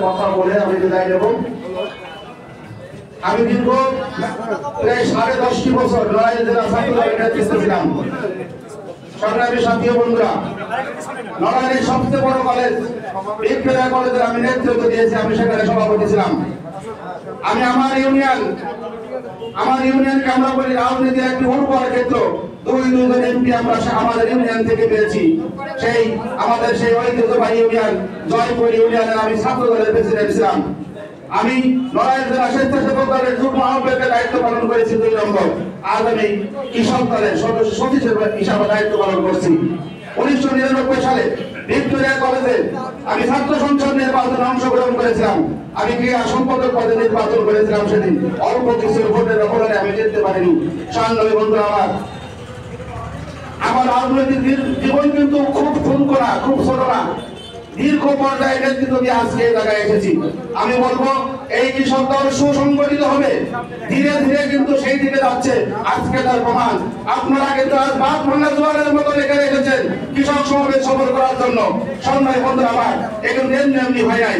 কথা বলে আমি বিদায় নেব। আমি দীর্ঘ প্রায় 10.5 বছর নড়াইল জেলা ছাত্র দলের নেতৃত্বে ছিলাম। সংগ্রামী সাথী বন্ধুরা, নড়াইলের সবচেয়ে বড় কলেজ ভিক্টোরিয়া কলেজের আমি নেতৃত্ব দিয়েছি, আমি সেখানে সভাপতি ছিলাম। আমি আমার ইউনিয়নকে আমরা বলি রাজনীতির একটি উর্বর ক্ষেত্র। দুইজন এমপি আমরা আমাদের ইউনিয়ন থেকে পেয়েছি। আমাদের সেই ঐতিহ্যবাহী ইউনিয়ন জয়পুর ইউনিয়নের আমি ছাত্র দলের প্রেসিডেন্ট ছিলাম। আমি নড়াইল জেলা স্বেচ্ছাসেবক দলের যুগ্ম আহ্বায়কের দায়িত্ব পালন করেছি 2 নম্বর। আজ আমি কৃষক দলের সদস্য সচিব হিসাবে দায়িত্ব পালন করছি। 1999 সালে ভিক্টোরিয়া কলেজে আমি ছাত্র সংসদ নির্বাচনে অংশগ্রহণ করেছিলাম। আমি ক্রীড়া সম্পাদক পদে নির্বাচন করেছিলাম। সেদিন অল্প কিছু ভোটের ব্যবধানে আমি জিততে পারিনি। সাংবাদিক বন্ধুরা, আমার রাজনৈতিক জীবন কিন্তু খুব ঠুনকো না, খুব ছোট না। দীর্ঘ পর্যায়ে নেতৃত্ব দিয়ে আজকে এই জায়গায় এসেছি। আমি বলবো এই কৃষক দল সুসংগঠিত হবে, ধীরে ধীরে কিন্তু সেই দিকে যাচ্ছে। আজকে তার প্রমাণ। আপনারা কিন্তু আজ বাদ ভাঙা জোয়ারের মতো এখানে এসেছেন কৃষক সমাবেশ সফল করার জন্য। সম্মানিত বন্ধুরা আমার, এখানে এমনি হয় নাই।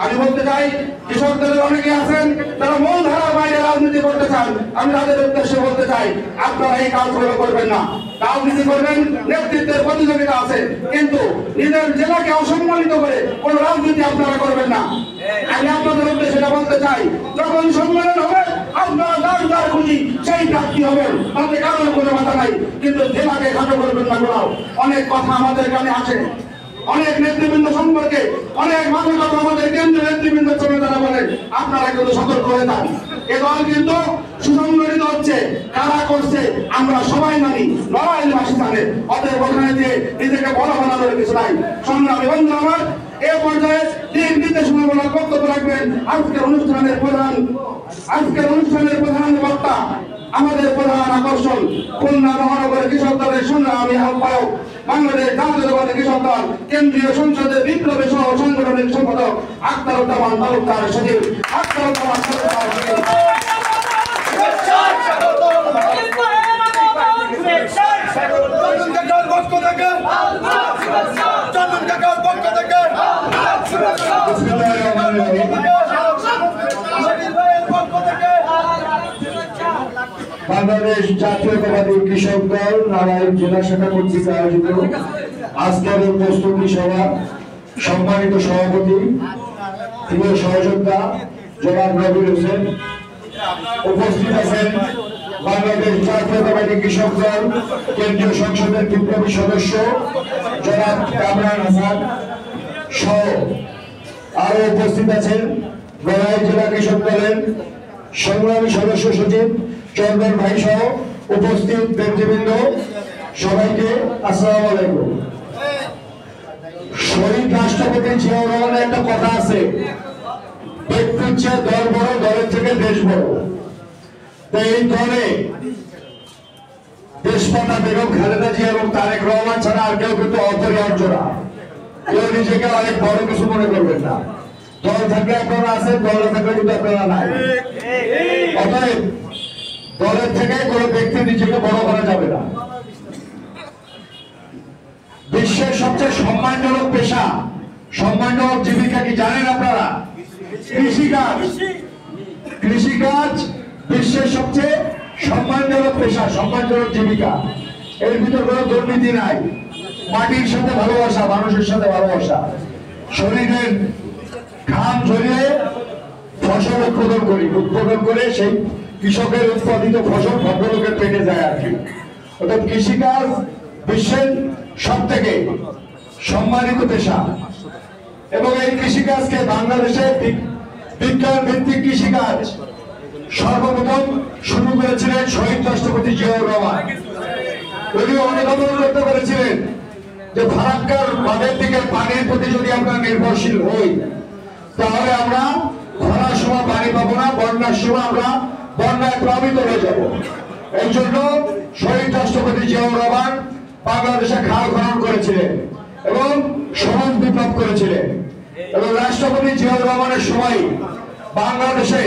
আমি বলতে চাই, কৃষক দলের অনেকে আছেন তারা মূল ধারার বাইরে রাজনীতি করতে চান। আমি তাদের উদ্দেশ্যে বলতে চাই, আপনারা এই কাজগুলো করবেন না। রাজনীতি করবেন, নেতৃত্বের প্রতিযোগিতা আছে, কিন্তু নিজের জেলাকে অসম্মানিত করে কোন রাজনীতি আপনারা করবেন না। আমি আপনাদের উদ্দেশ্যে বলতে চাই, যখন সম্মেলন হবে আপনারা যার খুশি সেই প্রার্থী হবেন, তাতে কারোর কোনো মাথা নাই, কিন্তু জেলাকে খাটো করবেন না। অনেক কথা আমাদের কানে আসে, অনেক নেতৃবৃন্দ সম্পর্কে অনেক মানুষ কথা আমাদের কেন্দ্রীয় নেতৃবৃন্দ চলে তারা বলে, আপনারা কিন্তু সতর্ক হয়ে যান। এ দল কিন্তু সুসংগঠিত হচ্ছে, কারা করছে আমরা সবাই জানি, নড়াইলবাসী জানে। অতএব ওখানে যে নিজেকে বড় বানানোর কিছু নাই। সংগ্রামী বন্ধু আমার, এ পর্যায়ে দিক নির্দেশনামূলক বক্তব্য রাখবেন আজকের অনুষ্ঠানের প্রধান বক্তা, আমাদের প্রধান আকর্ষণ খুলনা মহানগর কৃষক দলের সংগ্রামী আহ্বায়ক, বাংলাদেশ জাতীয়তাবাদী কৃষক দল কেন্দ্রীয় সংসদের বিপ্লবী সহ সাংগঠনিক সম্পাদক আখতারুজ্জামান তালুকদার সচিব। বাংলাদেশ জাতীয়তাবাদী কৃষক দল নড়াইল জেলা শাখা কর্তৃক আয়োজিত আজকের প্রস্তুতি সভা সম্মানিত সভাপতি প্রিয় সহযোদ্ধা জনাব নবীর হোসেন, উপস্থিত আছেন বাংলাদেশ জাতীয়তাবাদী কৃষক দল কেন্দ্রীয় সংসদের বিপ্লবী সদস্য জনাব কামরান হাসান সহ আরো উপস্থিত আছেন নড়াইল জেলা কৃষক দলের সংগ্রামী সদস্য সচিব চন্দন ভাই সহ উপস্থিত ব্যক্তিবৃন্দ, সবাইকে আসসালামু আলাইকুম। শহীদ রাষ্ট্রপতি জিয়াউর রহমানের একটা কথা আছে, ব্যক্তির চেয়ে দল বড়, দলের থেকে দেশ বড়। তো এই দলে দেশমাতা বেগম খালেদা জিয়া এবং তারেক রহমান ছাড়া আর কেউ কিন্তু অপরিহার্য না। কেউ নিজেকে অনেক বড় কিছু মনে করবেন না। দল থাকলে আপনারা আছেন, দল থাকলে কিন্তু আপনারা নাই। অতএব দলের থেকে কোনো ব্যক্তি নিজেকে বড় করা যাবে না। বিশ্বের সবচেয়ে সম্মানজনক পেশা, সম্মানজনক জীবিকা কি জানেন আপনারা? কৃষিকাজ। কৃষিকাজ বিশ্বের সবচেয়ে সম্মানজনক পেশা, সম্মানজনক জীবিকা। এর ভিতর কোনো দুর্নীতি নাই। মাটির সাথে ভালোবাসা, মানুষের সাথে ভালোবাসা, শরীরের ঘাম ঝরিয়ে ফসল উৎপাদন করে সেই কৃষকের উৎপাদিত ফসল ভদ্রলোকের পেটে যায় আর কি। অর্থাৎ কৃষিকাজ বিশ্বের সব থেকে সম্মানিত পেশা। এবং এই কৃষিকাজকে বাংলাদেশে বিজ্ঞান ভিত্তিক কৃষিকাজ সর্বপ্রথম শুরু করেছিলেন শহীদ রাষ্ট্রপতি জিয়াউর রহমান। উনি অনুধাবন করতে পেরেছিলেন যে ফারাক্কার বাঁধের দিকে পানির প্রতি যদি আমরা নির্ভরশীল হই, তাহলে আমরা খরার সময় পানি পাবো না, বন্যার সময় আমরা বন্যায় প্লাবিত হয়ে যাব। এই জন্য শহীদ রাষ্ট্রপতি জিয়াউর রহমান বাংলাদেশে খাল খনন করেছিলেন এবং সমাজ বিপ্লব করেছিলেন। এবং রাষ্ট্রপতি জিয়াউর রহমানের সময় বাংলাদেশে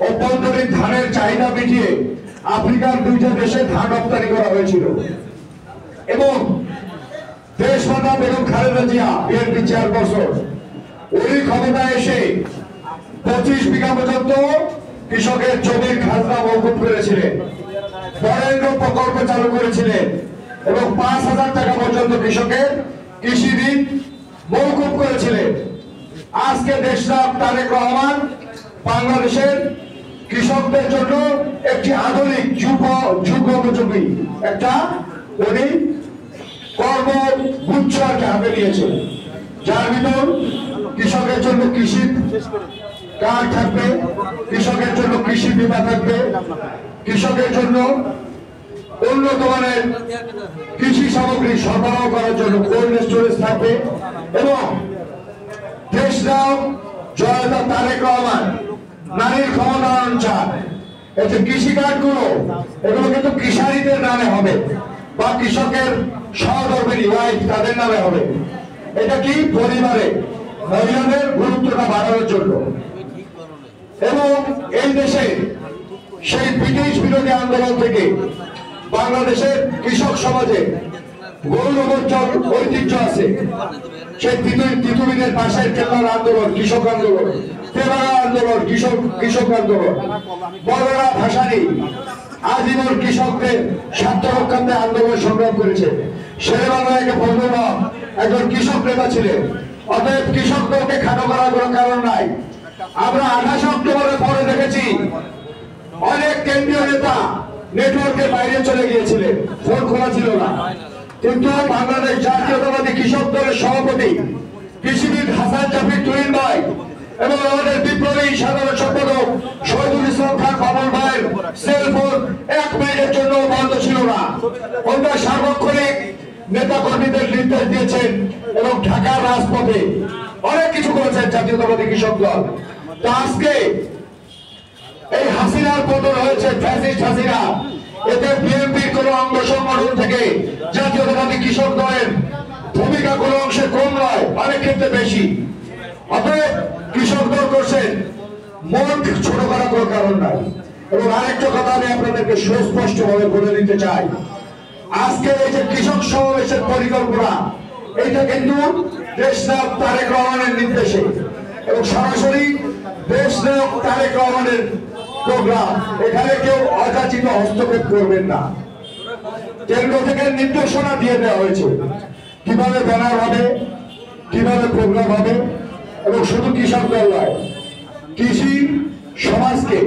অভ্যন্তরীণ ধানের চাহিদা মিটিয়ে আফ্রিকার 2টা দেশে ধান রপ্তানি করা হয়েছিল। এবং দেশমাতা বেগম খালেদা জিয়া বিএনপি চেয়ারপারসন, উনি ক্ষমতায় এসে 25 বিঘা পর্যন্ত কৃষকের জমির খাজনা মওকুফ করেছিলেন, বরেন্দ্র প্রকল্প চালু করেছিলেন এবং 5,000 টাকা পর্যন্ত কৃষকের কৃষি ঋণ মওকুফ করেছিলেন। আজকে দেশনায়ক তারেক রহমান বাংলাদেশের কৃষকদের জন্য একটি আধুনিক যুগোপযোগী একটা উনি কর্মগুচ্ছ হাতে নিয়েছেন, যার ভিতর কৃষকের জন্য কৃষি কার্ড থাকবে, কৃষকের জন্য কৃষি বীমা থাকবে, কৃষকের জন্য উন্নত মানের কৃষি সামগ্রী সরবরাহ করার জন্য কোল্ড স্টোরেজ থাকবে এবং দেশনায়ক জনতা তারেক রহমান নারীর ক্ষমতায়ন চান। এই যে কৃষি কার্ড গুলো এগুলো কিন্তু কৃষারীদের নামে হবে বা কৃষকের সহধর্মিনী ওয়াইফ তাদের নামে হবে। এটা কি পরিবারে মহিলাদের গুরুত্বটা বাড়ানোর জন্য এবং এই দেশে সেই ব্রিটিশ বিরোধী আন্দোলন থেকে বাংলাদেশের কৃষক সমাজে গৌরবোজ্জ্বল ঐতিহ্য আছে। সেই তিতুমিরের পাশের কেল্লার আন্দোলন, কৃষক আন্দোলন, তেবারা আন্দোলন, কৃষক আন্দোলন, বড়রা ভাসানী আজীবন কৃষকদের স্বার্থ রক্ষার্থে আন্দোলন সংগ্রাম করেছে। শেরেবাংলায় একজন কৃষক নেতা ছিলেন। অতএব কৃষকদেরকে খাটো করার কোনো কারণ নাই। আমরা 28 অক্টোবরের পরে দেখেছি অনেক কেন্দ্রীয় নেতা নেটওয়ার্কের বাইরে চলে গিয়েছিলেন, ফোন খোলা ছিল না, কিন্তু বাংলাদেশ জাতীয়তাবাদী কৃষক দলের সভাপতি কৃষিবিদ হাসান জাফর তুহিন ভাই এবং আমাদের বিপ্লবী সাধারণ সম্পাদক শহীদুল ইসলাম খান বাবুল ভাইয়ের সেলফোন 1 মিনিটের জন্য বন্ধ ছিল না। ওনারা সার্বক্ষণিক নেতা কর্মীদের নির্দেশ দিয়েছেন এবং ঢাকার রাজপথে অনেক কিছু করেছেন জাতীয়তাবাদী কৃষক দল। তা আজকে এই হাসিনার পতন হয়েছে, ফ্যাসিস্ট হাসিনা, এতে বিএনপির কোন অঙ্গ সংগঠন থেকে জাতীয়তাবাদী কৃষক দলের ভূমিকা কোন অংশে কম নয়, অনেক ক্ষেত্রে বেশি। অতএব কৃষক দল করছেন, মন ছোট করার কোনো কারণ নাই। এবং আরেকটা কথা আমি আপনাদেরকে সুস্পষ্ট ভাবে বলে দিতে চাই, আজকে এই যে কৃষক সমাবেশের পরিকল্পনা, এটা কিন্তু দেশনায়ক তারেক রহমানের নির্দেশে এবং সরাসরি দেশনায়ক তারেক রহমানের প্রোগ্রাম। এখানে কেউ অযাচিত হস্তক্ষেপ করবেন না। কেন্দ্র থেকে নির্দেশনা দিয়ে দেওয়া হয়েছে কিভাবে ব্যানার হবে, কিভাবে প্রোগ্রাম হবে এবং শুধু কৃষক দল নয়, কৃষি সমাজকে,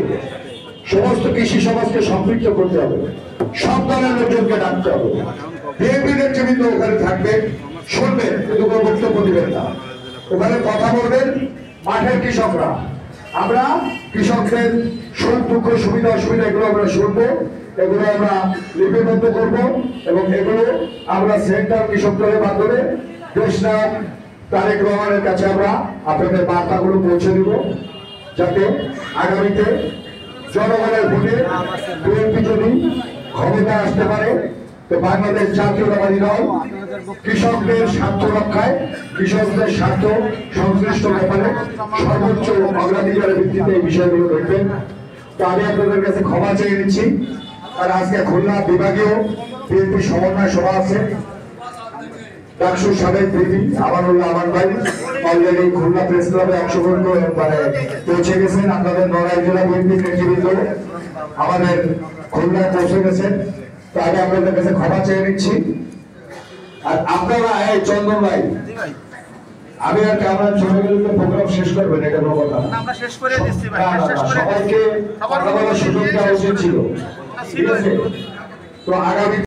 সমস্ত কৃষি সমাজকে সম্পৃক্ত করতে হবে, সব দলের লোকজনকে ডাকতে হবে। বিএনপি নেতৃবৃন্দ ওখানে থাকবে, শুনবেন কিন্তু কোনো বক্তব্য দিবেন না। ওখানে কথা বলবেন মাঠের কৃষকরা। আমরা কৃষকদের সুখ দুঃখ সুবিধা অসুবিধা এগুলো আমরা শুনবো, এগুলো আমরা লিপিবদ্ধ করবো এবং এগুলো আমরা সেন্ট্রাল কৃষক দলের মাধ্যমে দেশনায়ক তারেক রহমানের কাছে আমরা আপনাদের বার্তাগুলো পৌঁছে দিব, যাতে আগামীতে জনগণের ভোটে বিএনপি যদি ক্ষমতায় আসতে পারে তো বাংলাদেশ জাতীয়তাবাদী দল কৃষকদের স্বার্থ রক্ষায়, কৃষকদের স্বার্থ সংশ্লিষ্ট ব্যাপারে সর্বোচ্চ অগ্রাধিকারের ভিত্তিতে এই বিষয়গুলো দেখবেন। তো আমি আপনাদের কাছে ক্ষমা চেয়ে নিচ্ছি। আর আজকে খুলনা বিভাগীয় বিএনপি সমন্বয় সভা আছে, ডাকসুর সাবেক বিপি আমানুল্লাহ আমান ভাই অলরেডি খুলনা প্রেস ক্লাবে অংশগ্রহণ করে পৌঁছে গেছেন। আপনাদের নড়াইল জেলা বিএনপি নেতৃবৃন্দ আমাদের খুলনায় পৌঁছে গেছেন। তো আমি আপনাদের কাছে ক্ষমা চেয়ে নিচ্ছি। আর আপনারা এই চন্দন ভাই, আমি আর আমরা জনগণকে প্রোগ্রাম শেষ করবেন, এটা কোনো কথা আমরা শেষ করে দিচ্ছি ভাই, সবাইকে কথা বলার সুযোগ দেওয়া উচিত ছিল, ঠিক আছে? তো আগামী